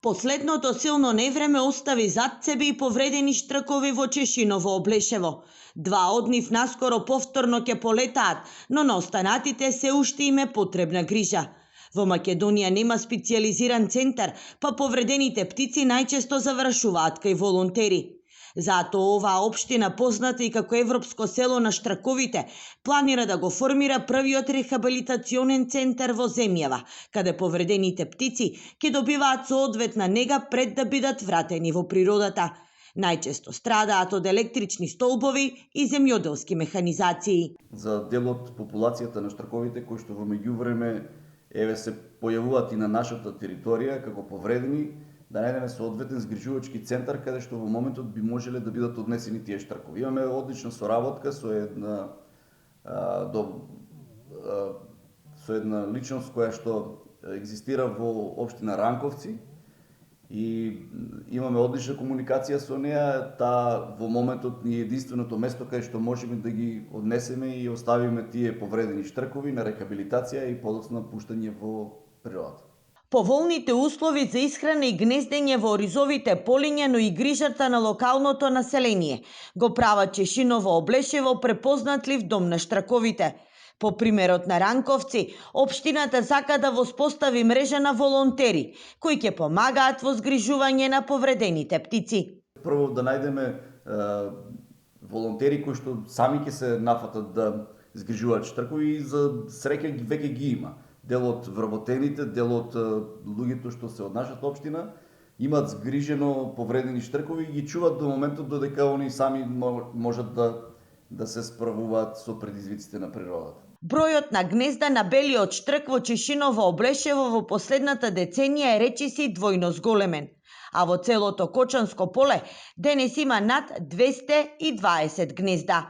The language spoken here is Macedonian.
Последното силно невреме остави зад себе и повредени штркови во Чешиново Облешево. Два од нив наскоро повторно ќе полетаат, но на останатите се уште им е потребна грижа. Во Македонија нема специјализиран центар, па повредените птици најчесто завршуваат кај волонтери. Затоа оваа општина, позната и како Европско село на штрковите, планира да го формира првиот рехабилитационен центар во земјава, каде повредените птици ќе добиваат соодветна нега пред да бидат вратени во природата. Најчесто страдаат од електрични столбови и земјоделски механизации. За дел од популацијата на штрковите кои што во меѓувреме се појавуваат и на нашата територија како повредени, да најдеме соодветен згрижувачки центар каде што во моментот би можеле да бидат однесени тие штркови. Имаме одлична соработка со една личност која што екзистира во општина Ранковци и имаме одлична комуникација со неа. Таа во моментот ни е единственото место каде што можеме да ги однесеме и оставиме тие повредени штркови на рехабилитација и подоцна пуштање во природата. Поволните услови за исхрана и гнездење во оризовите полиња, но и грижата на локалното население го прават Чешиново Облешево препознатлив дом на штрковите. По примерот на Ранковци, општината сака да воспостави мрежа на волонтери кои ќе помагаат во згрижување на повредените птици. Прво да најдеме волонтери кои што сами ќе се нафатат да згрижуваат штркови и за среќа веќе ги има. Дел од вработените, дел од луѓето што се од нашата општина имаат згрижено повредени штркови и ги чуваат до моментот додека они сами можат да се справуваат со предизвиците на природата. Бројот на гнезда на белиот штрк во Чешиново Облешево во последната деценија е речиси двојно зголемен, а во целото Кочанско поле денес има над 220 гнезда.